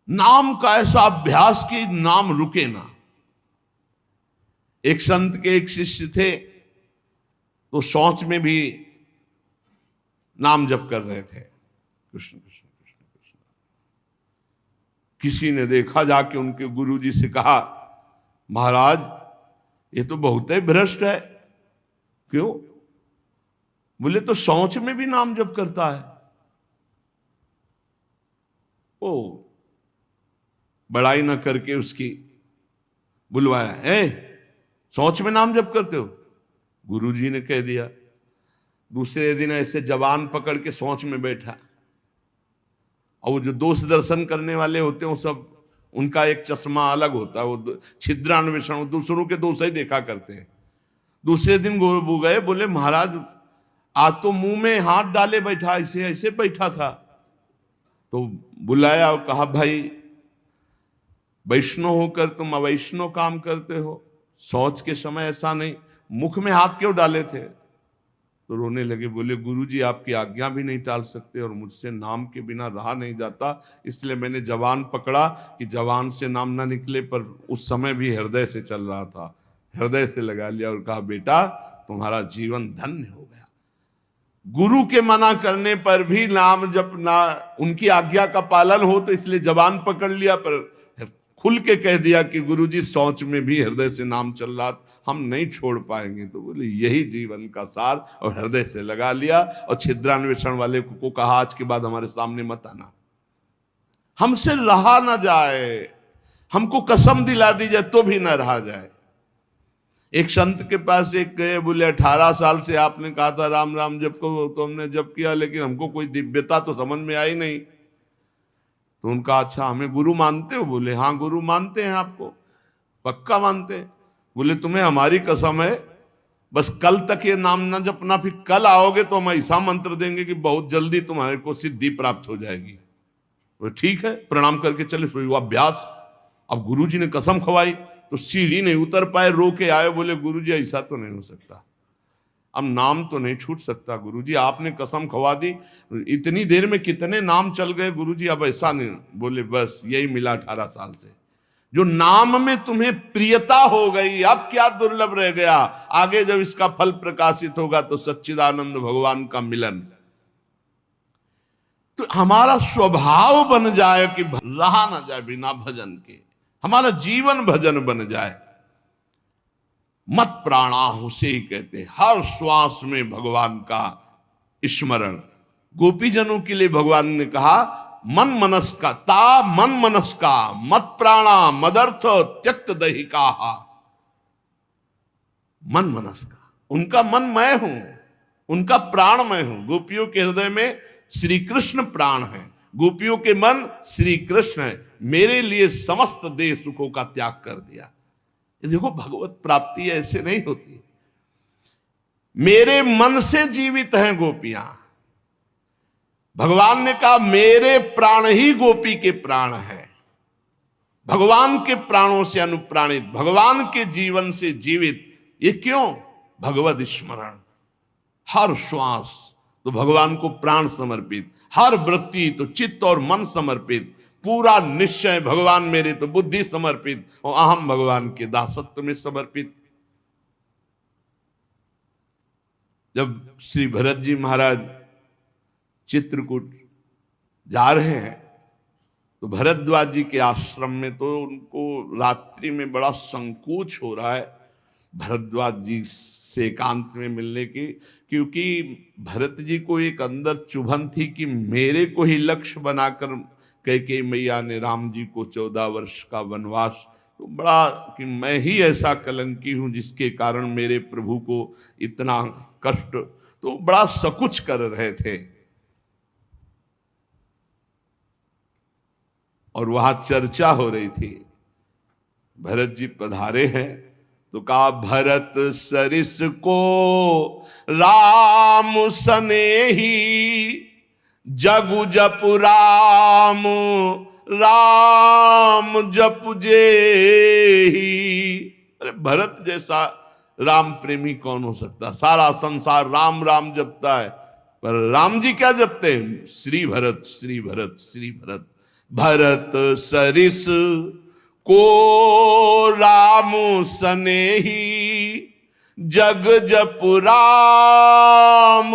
नाम का ऐसा अभ्यास कि नाम रुके ना। एक संत के एक शिष्य थे, तो शौच में भी नाम जप कर रहे थे, कृष्ण कृष्ण कृष्ण कृष्ण। किसी ने देखा, जाके उनके गुरुजी से कहा, महाराज ये तो बहुत ही भ्रष्ट है। क्यों? बोले तो शौच में भी नाम जप करता है। ओ बड़ाई ना करके उसकी बुलवाया, शौच में नाम जप करते हो? गुरुजी ने कह दिया। दूसरे दिन ऐसे जवान पकड़ के शौच में बैठा, और वो जो दोष दर्शन करने वाले होते हैं वो सब, उनका एक चश्मा अलग होता है, वो छिद्रान्वेषण, दूसरों के दोष ही देखा करते हैं। दूसरे दिन वो गए, बोले महाराज आज तो मुंह में हाथ डाले बैठा, ऐसे ऐसे बैठा था। तो बुलाया और कहा, भाई वैष्णव होकर तुम अवैष्णव काम करते हो, शौच के समय ऐसा नहीं, मुख में हाथ क्यों डाले थे? तो रोने लगे, बोले गुरुजी आपकी आज्ञा भी नहीं टाल सकते, और मुझसे नाम के बिना रहा नहीं जाता, इसलिए मैंने जवान पकड़ा कि जवान से नाम ना निकले, पर उस समय भी हृदय से चल रहा था, हृदय से लगा लिया और कहा, बेटा तुम्हारा जीवन धन्य हो गया। गुरु के मना करने पर भी नाम जप ना, उनकी आज्ञा का पालन हो, तो इसलिए जवान पकड़ लिया, पर खुल के कह दिया कि गुरुजी शौच में भी हृदय से नाम चल रहा, हम नहीं छोड़ पाएंगे। तो बोले यही जीवन का सार, और हृदय से लगा लिया। और छिद्रान्वेषण वाले को कहा, आज के बाद हमारे सामने मत आना, हमसे रहा ना जाए, हमको कसम दिला दी जाए तो भी ना रहा जाए। एक संत के पास एक गए, बोले 18 साल से आपने कहा था राम राम जप को, तो हमने जप किया, लेकिन हमको कोई दिव्यता तो समझ में आई नहीं। तो उनका, अच्छा हमें गुरु मानते हो? बोले हाँ गुरु मानते हैं। आपको पक्का मानते हैं? बोले तुम्हें हमारी कसम है, बस कल तक ये नाम ना जपना, फिर कल आओगे तो हम ऐसा मंत्र देंगे कि बहुत जल्दी तुम्हारे को सिद्धि प्राप्त हो जाएगी। तो ठीक है, प्रणाम करके चले, शुरू हुआ अभ्यास। अब गुरुजी ने कसम खवाई तो सीढ़ी नहीं उतर पाए, रो के आए, बोले गुरुजी ऐसा तो नहीं हो सकता, अब नाम तो नहीं छूट सकता गुरुजी, आपने कसम खवा दी, इतनी देर में कितने नाम चल गए गुरुजी, अब ऐसा नहीं। बोले बस यही मिला 18 साल से, जो नाम में तुम्हें प्रियता हो गई, अब क्या दुर्लभ रह गया, आगे जब इसका फल प्रकाशित होगा तो सच्चिदानंद भगवान का मिलन। तो हमारा स्वभाव बन जाए कि रहा ना जाए बिना भजन के, हमारा जीवन भजन बन जाए। मत प्राणाहु से ही कहते, हर श्वास में भगवान का स्मरण। गोपीजनों के लिए भगवान ने कहा, मन मनस का ता मन मनस का मत प्राणा मदर्थ त्यक्त दहिका। मन मनस का, उनका मन मैं हूं, उनका प्राण मैं हूं। गोपियों के हृदय में श्री कृष्ण प्राण है, गोपियों के मन श्री कृष्ण है, मेरे लिए समस्त देह सुखों का त्याग कर दिया। देखो भगवत प्राप्ति ऐसे नहीं होती, मेरे मन से जीवित हैं गोपियां। भगवान ने कहा मेरे प्राण ही गोपी के प्राण है, भगवान के प्राणों से अनुप्राणित, भगवान के जीवन से जीवित। ये क्यों? भगवद स्मरण। हर श्वास तो भगवान को प्राण समर्पित, हर वृत्ति तो चित्त और मन समर्पित, पूरा निश्चय भगवान मेरे तो बुद्धि समर्पित, और अहम भगवान के दासत्व में समर्पित। जब श्री भरत जी महाराज चित्रकूट जा रहे हैं, तो भरद्वाज जी के आश्रम में तो उनको रात्रि में बड़ा संकोच हो रहा है भरद्वाज जी से एकांत में मिलने की, क्योंकि भरत जी को एक अंदर चुभन थी कि मेरे को ही लक्ष्य बनाकर कैकेयी मैया ने राम जी को 14 वर्ष का वनवास, तो बड़ा कि मैं ही ऐसा कलंकी हूं जिसके कारण मेरे प्रभु को इतना कष्ट, तो बड़ा सकुच कर रहे थे। और वहां चर्चा हो रही थी, भरत जी पधारे हैं, तो कहा भरत सरिस को राम सनेही, जगु जप राम राम जप जेही। अरे भरत जैसा राम प्रेमी कौन हो सकता? सारा संसार राम राम जपता है, पर राम जी क्या जपते हैं? श्री भरत श्री भरत श्री भरत। भरत सरिस को राम सनेही, जग जपु राम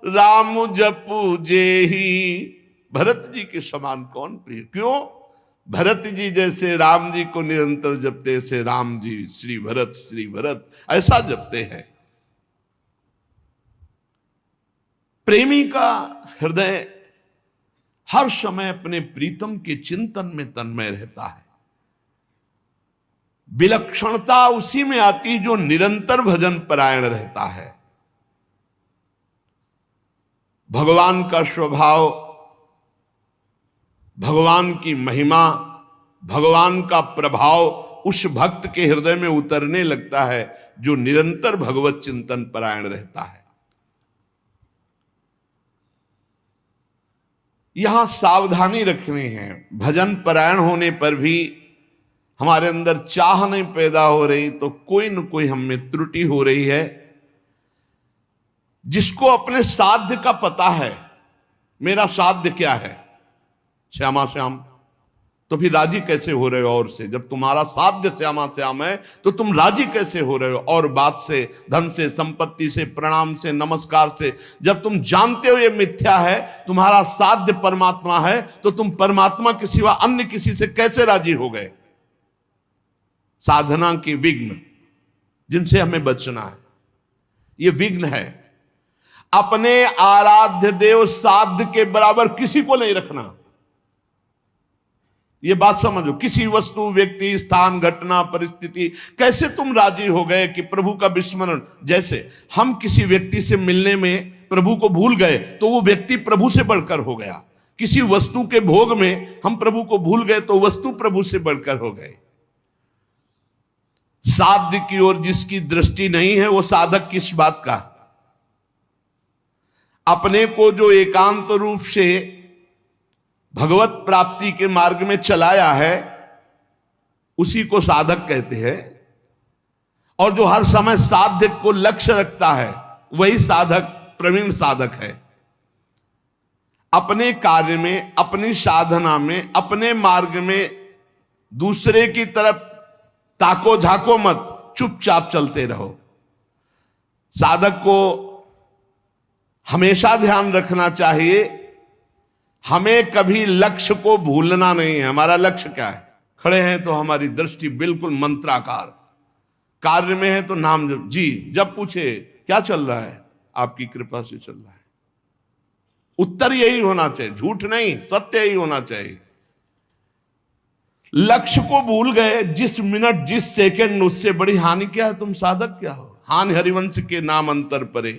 राम जपु जेही। भरत जी के समान कौन प्रिय? क्यों? भरत जी जैसे राम जी को निरंतर जपते, ऐसे राम जी श्री भरत ऐसा जपते हैं। प्रेमी का हृदय हर समय अपने प्रीतम के चिंतन में तन्मय रहता है। विलक्षणता उसी में आती जो निरंतर भजन परायण रहता है। भगवान का स्वभाव, भगवान की महिमा, भगवान का प्रभाव उस भक्त के हृदय में उतरने लगता है जो निरंतर भगवत चिंतन परायण रहता है। यहां सावधानी रखनी है। भजन परायण होने पर भी हमारे अंदर चाह नहीं पैदा हो रही तो कोई न कोई हम में त्रुटि हो रही है। जिसको अपने साध्य का पता है, मेरा साध्य क्या है, श्यामा श्याम, तो फिर राजी कैसे हो रहे हो और से? जब तुम्हारा साध्य श्यामा श्याम है तो तुम राजी कैसे हो रहे हो और बात से, धन से, संपत्ति से, प्रणाम से, नमस्कार से? जब तुम जानते हो ये मिथ्या है, तुम्हारा साध्य परमात्मा है, तो तुम परमात्मा के सिवा अन्य किसी से कैसे राजी हो गए? साधना के विघ्न जिनसे हमें बचना है, ये विघ्न है। अपने आराध्य देव साध्य के बराबर किसी को नहीं रखना। ये बात समझो। किसी वस्तु, व्यक्ति, स्थान, घटना, परिस्थिति, कैसे तुम राजी हो गए कि प्रभु का विस्मरण? जैसे हम किसी व्यक्ति से मिलने में प्रभु को भूल गए तो वो व्यक्ति प्रभु से बढ़कर हो गया। किसी वस्तु के भोग में हम प्रभु को भूल गए तो वस्तु प्रभु से बढ़कर हो गए। साध्य की ओर जिसकी दृष्टि नहीं है वो साधक किस बात का? अपने को जो एकांत रूप से भगवत प्राप्ति के मार्ग में चलाया है उसी को साधक कहते हैं। और जो हर समय साध्य को लक्ष्य रखता है वही साधक, प्रवीण साधक है। अपने कार्य में, अपनी साधना में, अपने मार्ग में दूसरे की तरफ ताको झाको मत, चुपचाप चलते रहो। साधक को हमेशा ध्यान रखना चाहिए, हमें कभी लक्ष्य को भूलना नहीं है। हमारा लक्ष्य क्या है? खड़े हैं तो हमारी दृष्टि बिल्कुल मंत्राकार, कार्य में है तो नाम जप। जी जब पूछे क्या चल रहा है, आपकी कृपा से चल रहा है। उत्तर यही होना चाहिए, झूठ नहीं, सत्य ही होना चाहिए। लक्ष्य को भूल गए जिस मिनट, जिस सेकंड, उससे बड़ी हानि क्या है? तुम साधक क्या हो? हानि हरिवंश के नाम अंतर परे,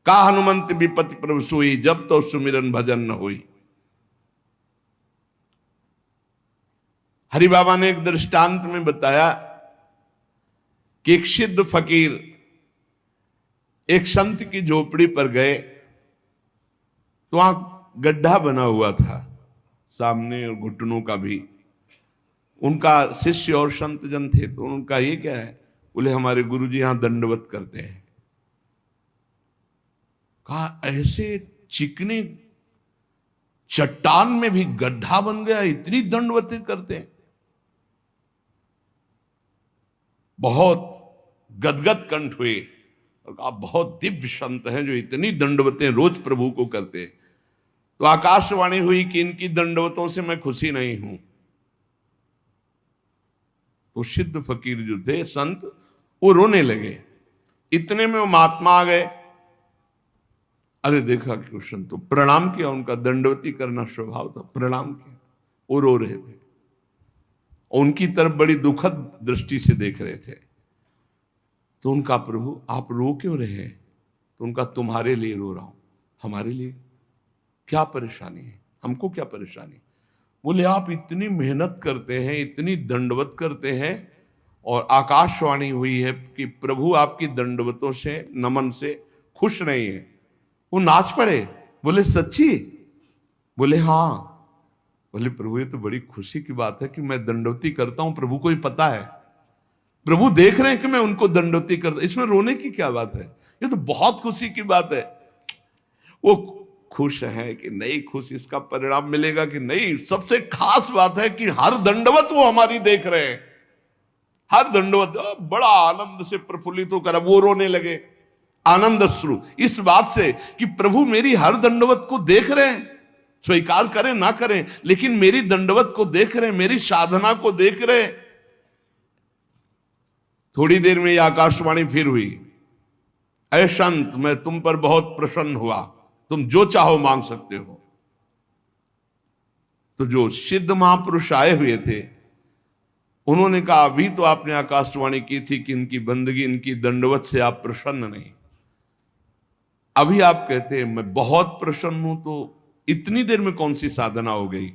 का हनुमंत विपत्ति प्रभु सोई, जब तो सुमिरन भजन न होई। हरि बाबा ने एक दृष्टांत में बताया कि एक सिद्ध फकीर एक संत की झोपड़ी पर गए तो वहां गड्ढा बना हुआ था सामने और घुटनों का भी। उनका शिष्य और संत जन थे तो उनका ये क्या है? बोले हमारे गुरुजी यहां दंडवत करते हैं। कहा ऐसे चिकने चट्टान में भी गड्ढा बन गया, इतनी दंडवतें करते हैं? बहुत गदगद कंठ हुए और कहा बहुत दिव्य संत हैं जो इतनी दंडवतें रोज प्रभु को करते हैं। तो आकाशवाणी हुई कि इनकी दंडवतों से मैं खुशी नहीं हूं। तो सिद्ध फकीर जो थे, संत, वो रोने लगे। इतने में वो महात्मा आ गए। अरे देखा कि संत तो प्रणाम किया, उनका दंडवती करना स्वभाव था, प्रणाम किया। वो रो रहे थे, उनकी तरफ बड़ी दुखद दृष्टि से देख रहे थे। तो उनका प्रभु आप रो क्यों रहे? तो उनका तुम्हारे लिए रो रहा हूं। हमारे लिए क्या परेशानी है? हमको क्या परेशानी? बोले आप इतनी मेहनत करते हैं, इतनी दंडवत करते हैं और आकाशवाणी हुई है कि प्रभु आपकी दंडवतों से, नमन से खुश नहीं है। वो नाच पड़े। बोले सच्ची? बोले हाँ। बोले प्रभु ये तो बड़ी खुशी की बात है कि मैं दंडवती करता हूं, प्रभु को ही पता है, प्रभु देख रहे हैं कि मैं उनको दंडवती करता, इसमें रोने की क्या बात है? ये तो बहुत खुशी की बात है। वो खुश हैं कि नहीं खुश, इसका परिणाम मिलेगा कि नहीं। सबसे खास बात है कि हर दंडवत वो हमारी देख रहे हैं, हर दंडवत बड़ा आनंद से प्रफुल्लित होकर अब वो रोने लगे, आनंद अश्रु इस बात से कि प्रभु मेरी हर दंडवत को देख रहे हैं, स्वीकार करें ना करें लेकिन मेरी दंडवत को देख रहे हैं, मेरी साधना को देख रहे हैं। थोड़ी देर में यह आकाशवाणी फिर हुई, ऐ संत मैं तुम पर बहुत प्रसन्न हुआ, तुम जो चाहो मांग सकते हो। तो जो सिद्ध महापुरुष आए हुए थे उन्होंने कहा अभी तो आपने आकाशवाणी की थी कि इनकी बंदगी इनकी दंडवत से आप प्रसन्न नहीं, अभी आप कहते हैं मैं बहुत प्रसन्न हूं, तो इतनी देर में कौन सी साधना हो गई?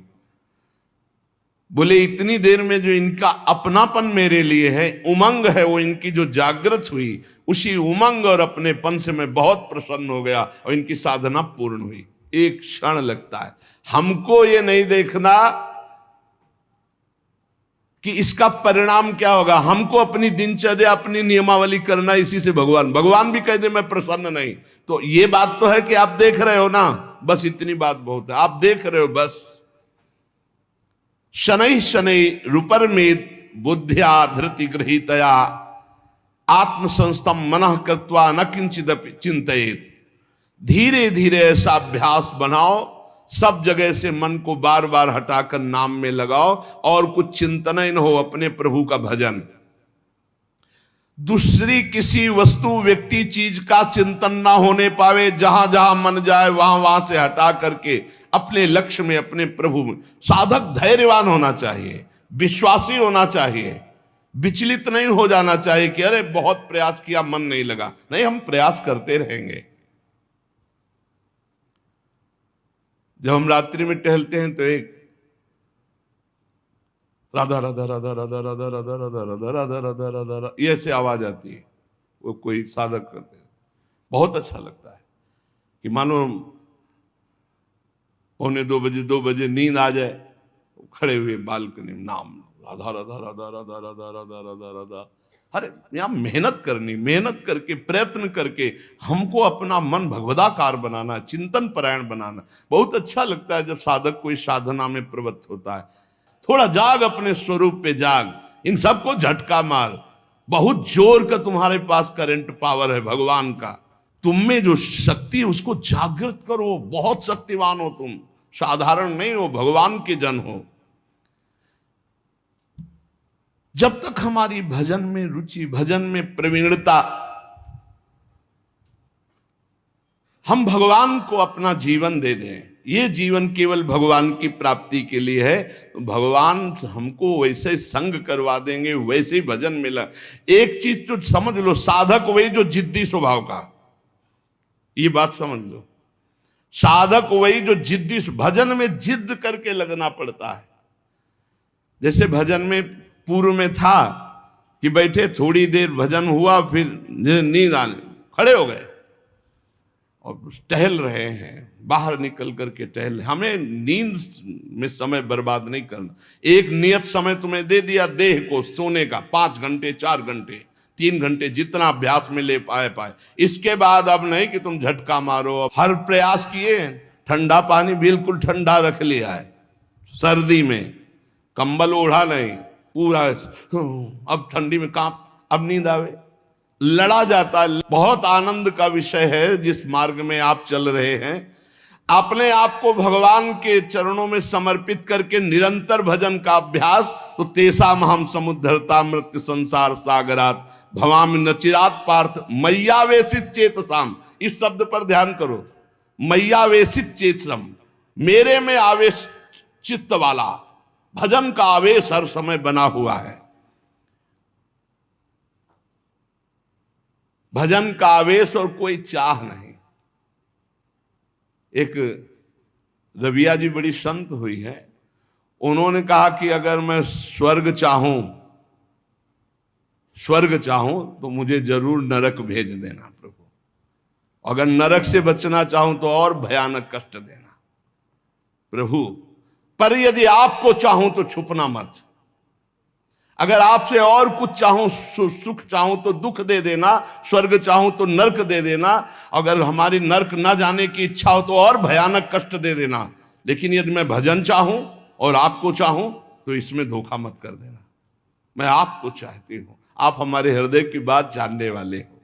बोले इतनी देर में जो इनका अपनापन मेरे लिए है, उमंग है, वो इनकी जो जागृत हुई, उसी उमंग और अपनेपन से मैं बहुत प्रसन्न हो गया और इनकी साधना पूर्ण हुई। एक क्षण लगता है। हमको ये नहीं देखना कि इसका परिणाम क्या होगा, हमको अपनी दिनचर्या अपनी नियमावली करना, इसी से भगवान भी कह दे मैं प्रसन्न नहीं, तो ये बात तो है कि आप देख रहे हो ना, बस इतनी बात बहुत है, आप देख रहे हो बस। शनै शनै रूपरमेद बुद्ध्या धृति गृहीतया आत्मसंस्थम मनः कृत्वा न किंचिदपि चिंतयेत। धीरे धीरे ऐसा अभ्यास बनाओ, सब जगह से मन को बार बार हटाकर नाम में लगाओ और कुछ चिंतन ही न हो, अपने प्रभु का भजन। दूसरी किसी वस्तु व्यक्ति चीज का चिंतन ना होने पावे, जहां जहां मन जाए वहां वहां से हटा करके अपने लक्ष्य में अपने प्रभु में। साधक धैर्यवान होना चाहिए, विश्वासी होना चाहिए, विचलित नहीं हो जाना चाहिए कि अरे बहुत प्रयास किया मन नहीं लगा। नहीं, हम प्रयास करते रहेंगे। जब हम रात्रि में टहलते हैं तो एक राधा राधा राधा राधा राधा राधा राधा राधा राधा राधा राधा राधा ये ऐसे आवाज आती है, वो कोई साधक करते हैं, बहुत अच्छा लगता है कि मानो 1:45-2 नींद आ जाए, खड़े हुए बालकनी में नाम राधा राधा राधा राधा राधा राधा राधा राधा। अरे यहां मेहनत करनी, मेहनत करके प्रयत्न करके हमको अपना मन भगवदाकार बनाना, चिंतन परायण बनाना। बहुत अच्छा लगता है जब साधक कोई साधना में प्रवृत्त होता है। थोड़ा जाग, अपने स्वरूप पे जाग, इन सबको झटका मार। बहुत जोर का तुम्हारे पास करंट पावर है भगवान का, तुम में जो शक्ति है उसको जागृत करो। बहुत शक्तिवान हो तुम, साधारण नहीं हो, भगवान के जन हो। जब तक हमारी भजन में रुचि, भजन में प्रवीणता, हम भगवान को अपना जीवन दे दें, ये जीवन केवल भगवान की प्राप्ति के लिए है, तो भगवान हमको वैसे संग करवा देंगे, वैसे ही भजन मिला। एक चीज तो समझ लो, साधक वही जो जिद्दी स्वभाव का, ये बात समझ लो, साधक वही जो जिद्दी, भजन में जिद करके लगना पड़ता है। जैसे भजन में पूर्व में था कि बैठे थोड़ी देर भजन हुआ, फिर नींद आने खड़े हो गए और टहल रहे हैं, बाहर निकल करके टहल। हमें नींद में समय बर्बाद नहीं करना। एक नियत समय तुम्हें दे दिया देह को सोने का, 5 घंटे 4 घंटे 3 घंटे, जितना अभ्यास में ले पाए। इसके बाद अब नहीं कि तुम झटका मारो। हर प्रयास किए, ठंडा पानी बिल्कुल ठंडा रख लिया है, सर्दी में कंबल ओढ़ा नहीं, पूरा अब ठंडी में कांप, अब नींद आवे, लड़ा जाता है। बहुत आनंद का विषय है जिस मार्ग में आप चल रहे हैं। अपने आप को भगवान के चरणों में समर्पित करके निरंतर भजन का अभ्यास, तो तेषाम हम समुद्धरता मृत्यु संसार सागरात भवामि न चिरात पार्थ मैयावेशित चेतसाम। इस शब्द पर ध्यान करो, मैयावेशित चेतसम, मेरे में आवेश चित्त वाला। भजन का आवेश हर समय बना हुआ है, भजन का आवेश और कोई चाह नहीं। एक रबिया जी बड़ी संत हुई है, उन्होंने कहा कि अगर मैं स्वर्ग चाहूं तो मुझे जरूर नरक भेज देना प्रभु, अगर नरक से बचना चाहूं तो और भयानक कष्ट देना प्रभु, पर यदि आपको चाहूं तो छुपना मत। अगर आपसे और कुछ चाहूं, सुख चाहूं तो दुख दे देना, स्वर्ग चाहूं तो नरक दे देना, अगर हमारी नरक ना जाने की इच्छा हो तो और भयानक कष्ट दे देना, लेकिन यदि मैं भजन चाहूं और आपको चाहूं तो इसमें धोखा मत कर देना। मैं आपको चाहती हूं, आप हमारे हृदय की बात जानने वाले हो।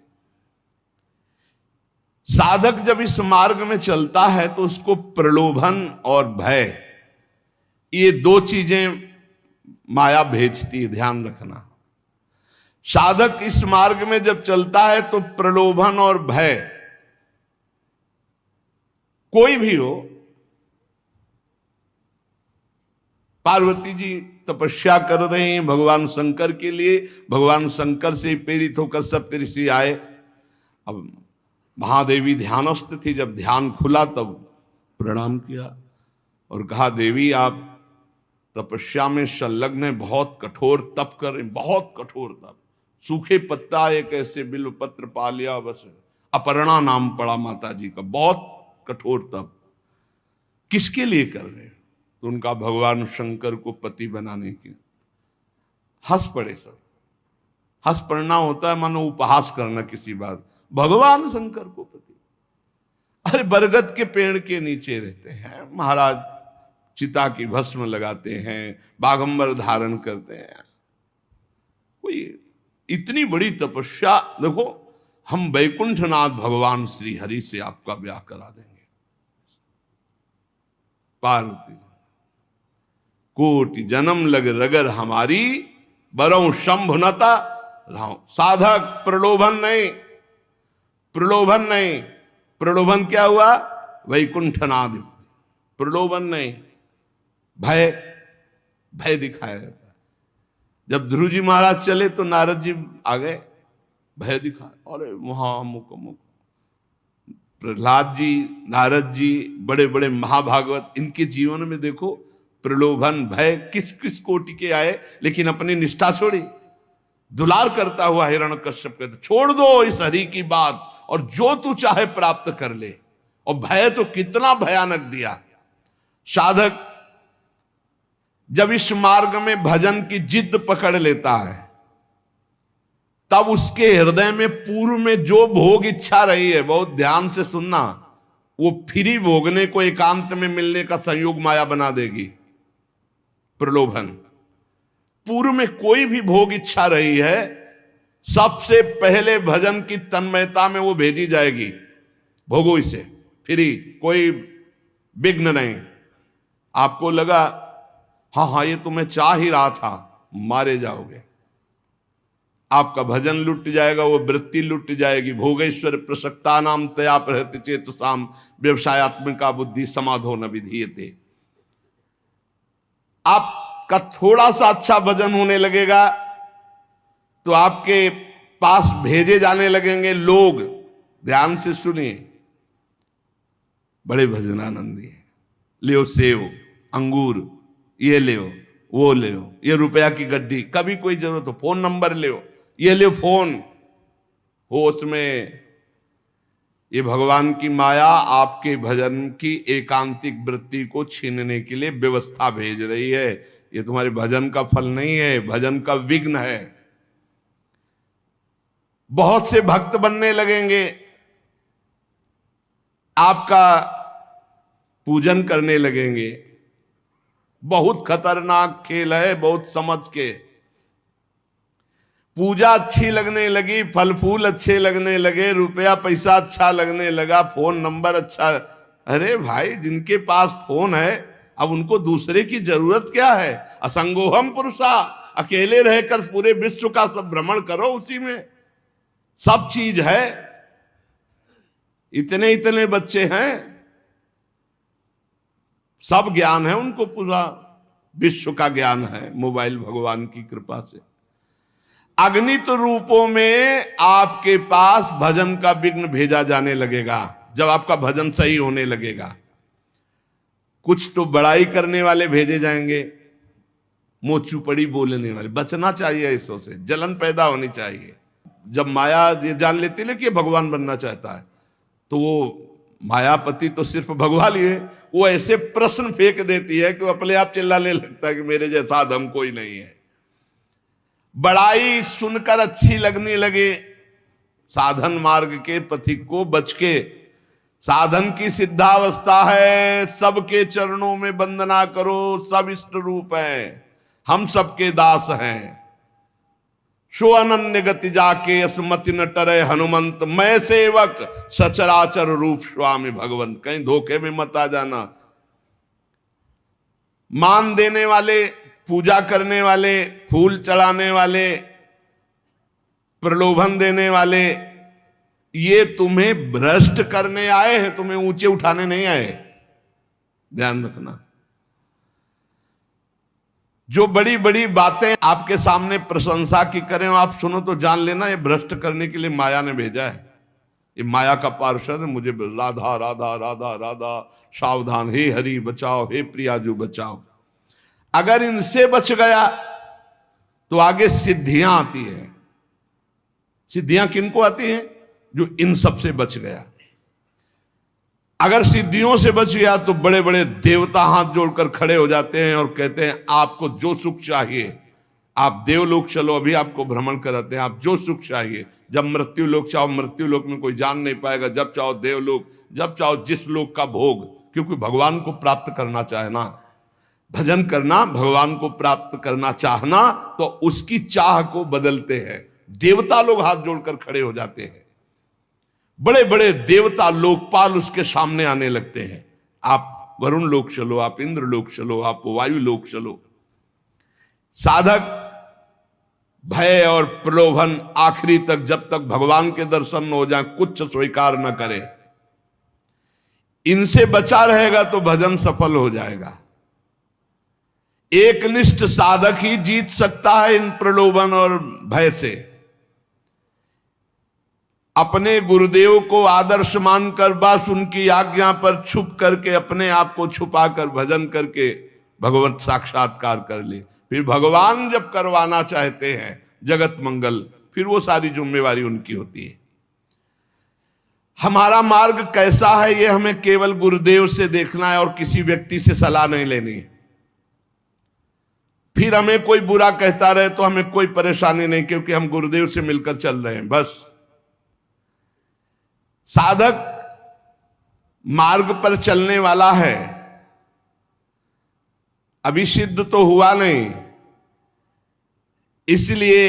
साधक जब इस मार्ग में चलता है तो उसको प्रलोभन और भय, ये दो चीजें माया भेजती है, ध्यान रखना। साधक इस मार्ग में जब चलता है तो प्रलोभन और भय, कोई भी हो, पार्वती जी तपस्या कर रहे हैं भगवान शंकर के लिए, भगवान शंकर से प्रेरित होकर सप्तऋषि आए। अब महादेवी ध्यानस्थ थी, जब ध्यान खुला तब प्रणाम किया और कहा, देवी आप तपस्या में संलग्न है, बहुत कठोर तप कर, बहुत कठोर तप, सूखे पत्ता एक ऐसे बिल्व पत्र पा लिया, बस अपर्णा नाम पड़ा माता जी का, बहुत कठोर तप, किसके लिए कर रहे हो? तो उनका भगवान शंकर को पति बनाने की। हंस पड़े सब। हंस पड़ना होता है मानो उपहास करना किसी बात, भगवान शंकर को पति। अरे बरगद के पेड़ के नीचे रहते हैं महाराज, चिता की भस्म लगाते हैं, बागंबर धारण करते हैं, कोई इतनी बड़ी तपस्या। देखो, हम वैकुंठनाथ भगवान श्री हरि से आपका ब्याह करा देंगे। पार्वती, कोटि जन्म लग रगर हमारी, बरौ शंभुनता राव। साधक प्रलोभन नहीं, प्रलोभन नहीं। प्रलोभन क्या हुआ? वैकुंठनाथ। प्रलोभन नहीं, भय, भय दिखाया जाता है। जब ध्रुव जी महाराज चले तो नारद जी आ गए, भय दिखा, अरे महामुख मुख। प्रहलाद जी, नारद जी, बड़े बड़े महाभागवत, इनके जीवन में देखो प्रलोभन भय किस किस कोटि के आए, लेकिन अपनी निष्ठा छोड़ी। दुलार करता हुआ हिरण्यकश्यप कहते, छोड़ दो इस हरि की बात और जो तू चाहे प्राप्त कर ले। और भय तो कितना भयानक दिया। साधक जब इस मार्ग में भजन की जिद पकड़ लेता है, तब उसके हृदय में पूर्व में जो भोग इच्छा रही है, बहुत ध्यान से सुनना, वो फ्री भोगने को एकांत में मिलने का संयोग माया बना देगी। प्रलोभन, पूर्व में कोई भी भोग इच्छा रही है, सबसे पहले भजन की तन्मयता में वो भेजी जाएगी, भोगो इसे, फ्री, कोई विघ्न नहीं। आपको लगा हाँ हाँ ये तो मैं चाह ही रहा था, मारे जाओगे। आपका भजन लुट जाएगा, वो वृत्ति लुट जाएगी। भोगेश्वर प्रसक्ता नाम तया प्रहृति चेतसाम व्यवसायत्मिका बुद्धि समाधो न विधीयते। आपका थोड़ा सा अच्छा भजन होने लगेगा तो आपके पास भेजे जाने लगेंगे लोग। ध्यान से सुनिए, बड़े भजनानंदी है, लियो सेव अंगूर, ये ले वो ले, ये रुपया की गड्डी, कभी कोई जरूरत हो फोन नंबर ले, ये ले फोन हो, उसमें ये भगवान की माया आपके भजन की एकांतिक वृत्ति को छीनने के लिए व्यवस्था भेज रही है। ये तुम्हारे भजन का फल नहीं है, भजन का विघ्न है। बहुत से भक्त बनने लगेंगे, आपका पूजन करने लगेंगे। बहुत खतरनाक खेल है, बहुत समझ के। पूजा अच्छी लगने लगी, फल फूल अच्छे लगने लगे, रुपया पैसा अच्छा लगने लगा, फोन नंबर अच्छा। अरे भाई, जिनके पास फोन है अब उनको दूसरे की जरूरत क्या है? असंगोहम पुरुषा, अकेले रहकर पूरे विश्व का सब भ्रमण करो, उसी में सब चीज है। इतने इतने बच्चे हैं, सब ज्ञान है उनको, पूरा विश्व का ज्ञान है मोबाइल भगवान की कृपा से। अगणित रूपों में आपके पास भजन का विघ्न भेजा जाने लगेगा जब आपका भजन सही होने लगेगा। कुछ तो बड़ाई करने वाले भेजे जाएंगे, मोचू पड़ी बोलने वाले। बचना चाहिए इसों से, जलन पैदा होनी चाहिए। जब माया ये जान लेती है कि भगवान बनना चाहता है, तो वो मायापति तो सिर्फ भगवा लिए, वो ऐसे प्रश्न फेंक देती है कि वो अपने आप चिल्लाने लगता है कि मेरे जैसा अधम कोई नहीं है। बड़ाई सुनकर अच्छी लगने लगे, साधन मार्ग के पथिक को बच के, साधन की सिद्धावस्था है, सबके चरणों में वंदना करो, सब इष्ट रूप है, हम सबके दास हैं। सो अनन्य गति जाके असमति न टरे हनुमंत, मैं सेवक सचराचर रूप स्वामी भगवंत। कहीं धोखे में मत आ जाना। मान देने वाले, पूजा करने वाले, फूल चढ़ाने वाले, प्रलोभन देने वाले, ये तुम्हें भ्रष्ट करने आए हैं, तुम्हें ऊंचे उठाने नहीं आए। ध्यान रखना। जो बड़ी बड़ी बातें आपके सामने प्रशंसा की करें, आप सुनो तो जान लेना ये भ्रष्ट करने के लिए माया ने भेजा है। ये माया का पार्षद है। मुझे राधा राधा राधा राधा, सावधान, हे हरि बचाओ, हे प्रियाजू बचाओ। अगर इनसे बच गया तो आगे सिद्धियां आती है। सिद्धियां किनको आती हैं? जो इन सब से बच गया। अगर सिद्धियों से बच गया तो बड़े बड़े देवता हाथ जोड़कर खड़े हो जाते हैं और कहते हैं आपको जो सुख चाहिए, आप देवलोक चलो, अभी आपको भ्रमण कराते हैं, आप जो सुख चाहिए। जब मृत्यु लोक चाहो मृत्यु लोक में कोई जान नहीं पाएगा, जब चाहो देवलोक, जब चाहो जिस लोक का भोग। क्योंकि भगवान को प्राप्त करना चाहना, भजन करना, भगवान को प्राप्त करना चाहना, तो उसकी चाह को बदलते हैं। देवता लोग हाथ जोड़कर खड़े हो जाते हैं। बड़े बड़े देवता लोकपाल उसके सामने आने लगते हैं। आप वरुण लोक चलो, आप इंद्र लोक चलो, आप वायु लोक चलो। साधक भय और प्रलोभन आखिरी तक, जब तक भगवान के दर्शन न हो जाए, कुछ स्वीकार न करे। इनसे बचा रहेगा तो भजन सफल हो जाएगा। एकनिष्ठ साधक ही जीत सकता है इन प्रलोभन और भय से। अपने गुरुदेव को आदर्श मानकर बस उनकी आज्ञा पर छुप करके, अपने आप को छुपाकर भजन करके भगवत साक्षात्कार कर ले। फिर भगवान जब करवाना चाहते हैं जगत मंगल, फिर वो सारी जिम्मेवारी उनकी होती है। हमारा मार्ग कैसा है ये हमें केवल गुरुदेव से देखना है और किसी व्यक्ति से सलाह नहीं लेनी। फिर हमें कोई बुरा कहता रहे तो हमें कोई परेशानी नहीं, क्योंकि हम गुरुदेव से मिलकर चल रहे हैं बस। साधक मार्ग पर चलने वाला है, अभी सिद्ध तो हुआ नहीं, इसलिए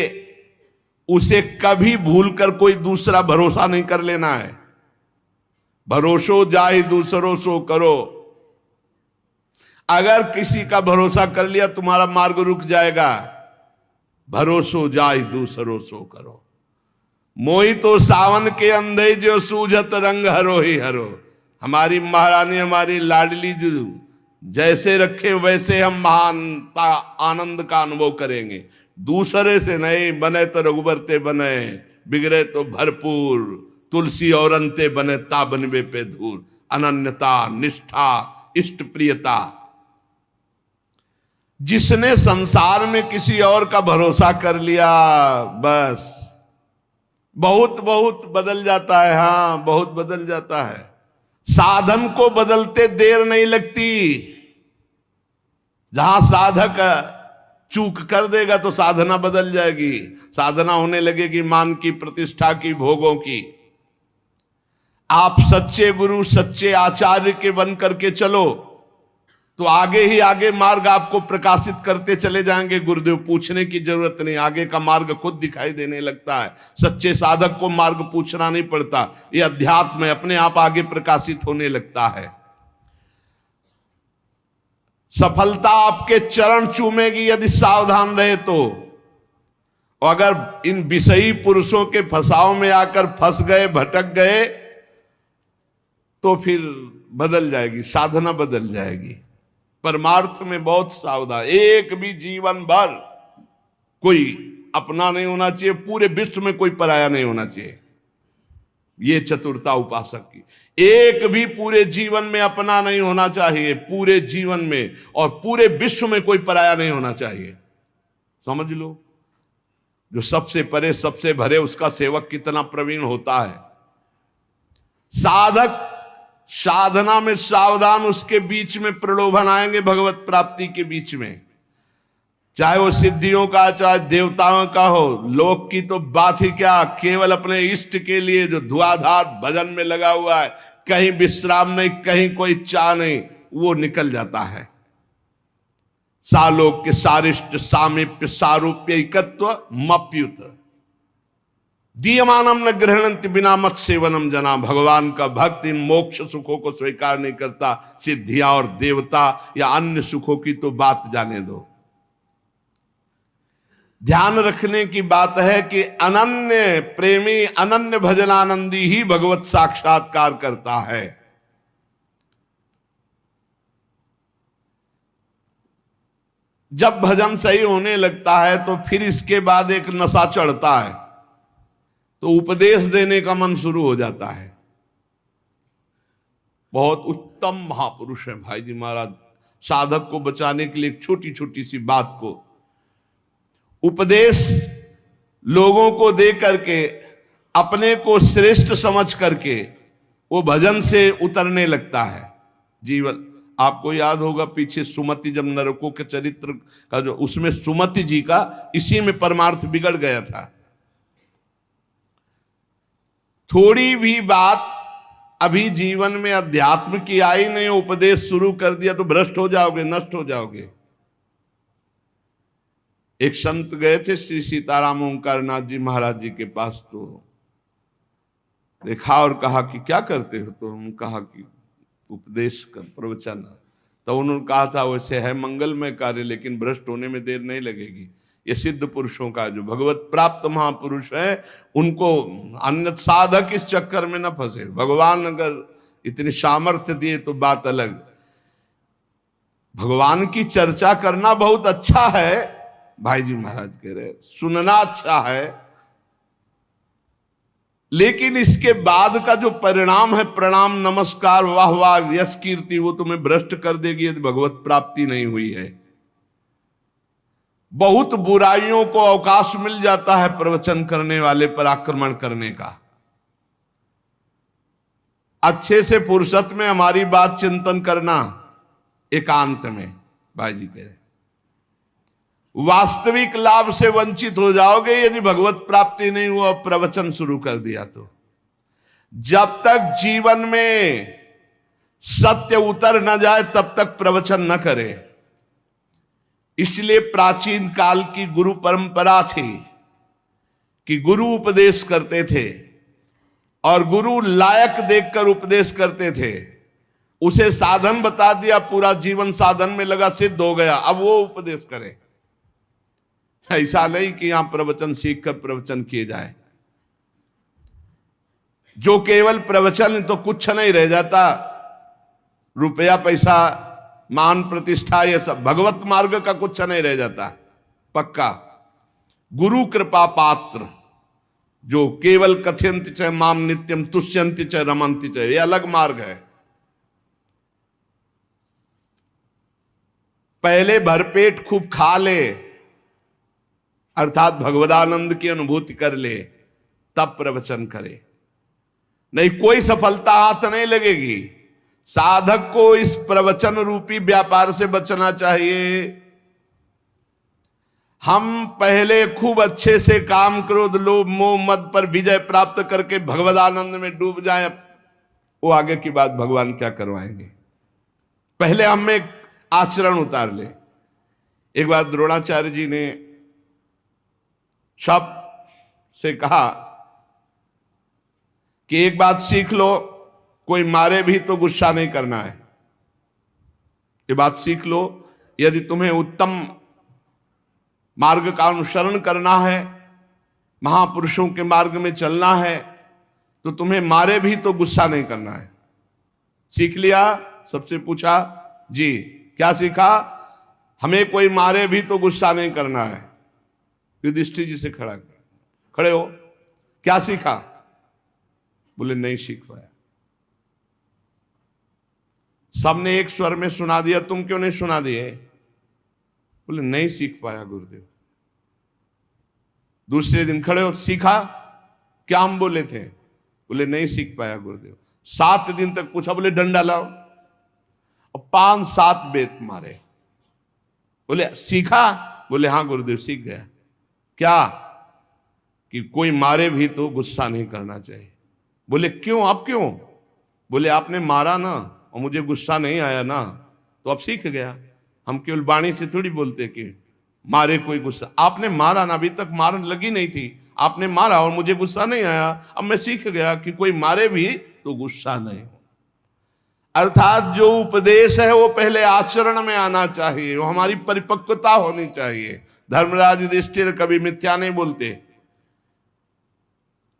उसे कभी भूलकर कोई दूसरा भरोसा नहीं कर लेना है। भरोसो जाहि दूसरों सो करो। अगर किसी का भरोसा कर लिया तुम्हारा मार्ग रुक जाएगा। भरोसो जाहि दूसरों सो करो। मोही तो सावन के अंधे जो सूझत रंग हरो ही हरो। हमारी महारानी, हमारी लाडली जो जैसे रखे वैसे हम महानता आनंद का अनुभव करेंगे। दूसरे से नहीं, बने तो रघुबरते बने, बिगड़े तो भरपूर, तुलसी और अंते बने ता बनवे पे धूर। अनन्यता, निष्ठा, इष्ट प्रियता। जिसने संसार में किसी और का भरोसा कर लिया, बस बहुत बहुत बदल जाता है। हाँ, बहुत बदल जाता है। साधन को बदलते देर नहीं लगती। जहां साधक चूक कर देगा तो साधना बदल जाएगी। साधना होने लगेगी मान की, प्रतिष्ठा की, भोगों की। आप सच्चे गुरु, सच्चे आचार्य के बन करके चलो तो आगे ही आगे मार्ग आपको प्रकाशित करते चले जाएंगे। गुरुदेव पूछने की जरूरत नहीं, आगे का मार्ग खुद दिखाई देने लगता है। सच्चे साधक को मार्ग पूछना नहीं पड़ता, ये अध्यात्म अपने आप आगे प्रकाशित होने लगता है। सफलता आपके चरण चूमेगी यदि सावधान रहे तो। और अगर इन विषयी पुरुषों के फसाव में आकर फंस गए, भटक गए, तो फिर बदल जाएगी, साधना बदल जाएगी। परमार्थ में बहुत सावधान। एक भी जीवन भर कोई अपना नहीं होना चाहिए, पूरे विश्व में कोई पराया नहीं होना चाहिए। ये चतुरता उपासक की। एक भी पूरे जीवन में अपना नहीं होना चाहिए, पूरे जीवन में, और पूरे विश्व में कोई पराया नहीं होना चाहिए। समझ लो, जो सबसे परे सबसे भरे उसका सेवक कितना प्रवीण होता है। साधक साधना में सावधान, उसके बीच में प्रलोभन आएंगे, भगवत प्राप्ति के बीच में। चाहे वो सिद्धियों का चाहे देवताओं का हो, लोक की तो बात ही क्या, केवल अपने इष्ट के लिए जो धुआंधार भजन में लगा हुआ है, कहीं विश्राम नहीं, कहीं कोई चाह नहीं, वो निकल जाता है। सालोक के सारिष्ट सामीप्य सारूप्य एकत्व मप्युत दीयमानम न ग्रहणंति बिना मत सेवनम जना। भगवान का भक्त इन मोक्ष सुखों को स्वीकार नहीं करता, सिद्धियां और देवता या अन्य सुखों की तो बात जाने दो। ध्यान रखने की बात है कि अनन्य प्रेमी अनन्य भजनानंदी ही भगवत साक्षात्कार करता है। जब भजन सही होने लगता है तो फिर इसके बाद एक नशा चढ़ता है, तो उपदेश देने का मन शुरू हो जाता है। बहुत उत्तम महापुरुष है भाई जी महाराज, साधक को बचाने के लिए एक छोटी छोटी सी बात को उपदेश लोगों को दे करके अपने को श्रेष्ठ समझ करके वो भजन से उतरने लगता है जीवन। आपको याद होगा पीछे सुमति जब नरकों के चरित्र का जो उसमें सुमति जी का इसी में परमार्थ बिगड़ गया था। थोड़ी भी बात अभी जीवन में अध्यात्म की आई नहीं, उपदेश शुरू कर दिया तो भ्रष्ट हो जाओगे, नष्ट हो जाओगे। एक संत गए थे श्री सीताराम ओंकार नाथ जी महाराज जी के पास, तो देखा और कहा कि क्या करते हो, तो उन्होंने कहा कि उपदेश का प्रवचन। तो उन्होंने कहा था वैसे है मंगलमय कार्य, लेकिन भ्रष्ट होने में देर नहीं लगेगी। ये सिद्ध पुरुषों का जो भगवत प्राप्त महापुरुष है, उनको अन्य साधक इस चक्कर में न फंसे। भगवान अगर इतनी सामर्थ्य दिए तो बात अलग। भगवान की चर्चा करना बहुत अच्छा है, भाई जी महाराज कह रहे सुनना अच्छा है, लेकिन इसके बाद का जो परिणाम है, प्रणाम नमस्कार वाह वाह यश कीर्ति, वो तुम्हें भ्रष्ट कर देगी यदि भगवत प्राप्ति नहीं हुई है। बहुत बुराइयों को अवकाश मिल जाता है प्रवचन करने वाले पर आक्रमण करने का। अच्छे से फुर्सत में हमारी बात चिंतन करना, एकांत में। भाई जी कह रहे वास्तविक लाभ से वंचित हो जाओगे यदि भगवत प्राप्ति नहीं हुआ, प्रवचन शुरू कर दिया तो। जब तक जीवन में सत्य उतर न जाए तब तक प्रवचन न करे। इसलिए प्राचीन काल की गुरु परंपरा थी कि गुरु उपदेश करते थे और गुरु लायक देखकर उपदेश करते थे। उसे साधन बता दिया, पूरा जीवन साधन में लगा, सिद्ध हो गया, अब वो उपदेश करे। ऐसा नहीं कि यहां प्रवचन सीख कर प्रवचन किए जाए। जो केवल प्रवचन तो कुछ नहीं रह जाता, रुपया पैसा मान प्रतिष्ठा ये सब, भगवत मार्ग का कुछ नहीं रह जाता पक्का। गुरु कृपा पात्र जो केवल कथयंति च माम नित्यम तुष्यंति च रमंति च, ये अलग मार्ग है। पहले भरपेट खूब खा ले, अर्थात भगवदानंद की अनुभूति कर ले, तब प्रवचन करे, नहीं कोई सफलता हाथ नहीं लगेगी। साधक को इस प्रवचन रूपी व्यापार से बचना चाहिए। हम पहले खूब अच्छे से काम क्रोध लोभ मोह मद पर विजय प्राप्त करके भगवदानंद में डूब जाएं, वो आगे की बात भगवान क्या करवाएंगे। पहले हम में आचरण उतार ले। एक बार द्रोणाचार्य जी ने सब से कहा कि एक बात सीख लो, कोई मारे भी तो गुस्सा नहीं करना है। ये बात सीख लो, यदि तुम्हें उत्तम मार्ग का अनुसरण करना है, महापुरुषों के मार्ग में चलना है, तो तुम्हें मारे भी तो गुस्सा नहीं करना है। सीख लिया? सबसे पूछा जी क्या सीखा? हमें कोई मारे भी तो गुस्सा नहीं करना है। युधिष्ठिर जी से खड़े हो, क्या सीखा? बोले नहीं सीख पाया। सबने एक स्वर में सुना दिया, तुम क्यों नहीं सुना दिए? बोले नहीं सीख पाया गुरुदेव। दूसरे दिन खड़े हो, सीखा? क्या हम बोले थे? बोले नहीं सीख पाया गुरुदेव। 7 दिन तक पूछा, बोले डंडा लाओ, और 5-7 बेत मारे। बोले सीखा? बोले हाँ गुरुदेव सीख गया। क्या? कि कोई मारे भी तो गुस्सा नहीं करना चाहिए। बोले क्यों, आप क्यों? बोले आपने मारा ना और मुझे गुस्सा नहीं आया ना, तो अब सीख गया। हम केवल वाणी से थोड़ी बोलते कि मारे कोई गुस्सा, आपने मारा ना, अभी तक मार लगी नहीं थी, आपने मारा और मुझे गुस्सा नहीं आया, अब मैं सीख गया कि कोई मारे भी तो गुस्सा नहीं हो। अर्थात जो उपदेश है वो पहले आचरण में आना चाहिए, वो हमारी परिपक्वता होनी चाहिए। धर्मराज युधिष्ठिर कभी मिथ्या नहीं बोलते।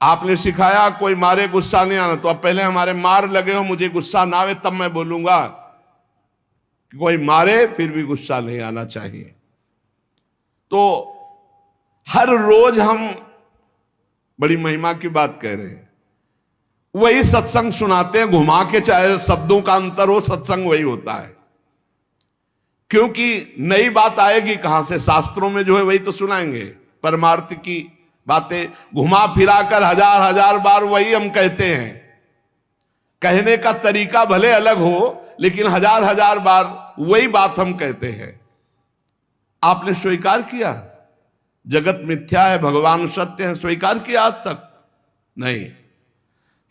आपने सिखाया कोई मारे गुस्सा नहीं आना, तो अब पहले हमारे मार लगे हो, मुझे गुस्सा ना आवे तब मैं बोलूंगा। कोई मारे फिर भी गुस्सा नहीं आना चाहिए। तो हर रोज हम बड़ी महिमा की बात कह रहे हैं, वही सत्संग सुनाते हैं घुमा के, चाहे शब्दों का अंतर हो, सत्संग वही होता है। क्योंकि नई बात आएगी कहां से? शास्त्रों में जो है वही तो सुनाएंगे, परमार्थ की बातें घुमा फिरा कर हजार हजार बार वही हम कहते हैं। कहने का तरीका भले अलग हो, लेकिन हजार हजार बार वही बात हम कहते हैं। आपने स्वीकार किया जगत मिथ्या है, भगवान सत्य है? स्वीकार किया आज तक? नहीं।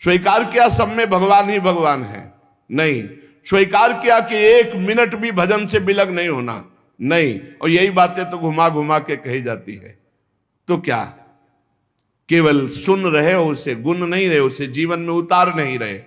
स्वीकार किया सब में भगवान ही भगवान है? नहीं। स्वीकार किया कि एक मिनट भी भजन से बिलग नहीं होना? नहीं। और यही बातें तो घुमा घुमा के कही जाती है। तो क्या केवल सुन रहे हो, उसे गुण नहीं रहे, उसे जीवन में उतार नहीं रहे?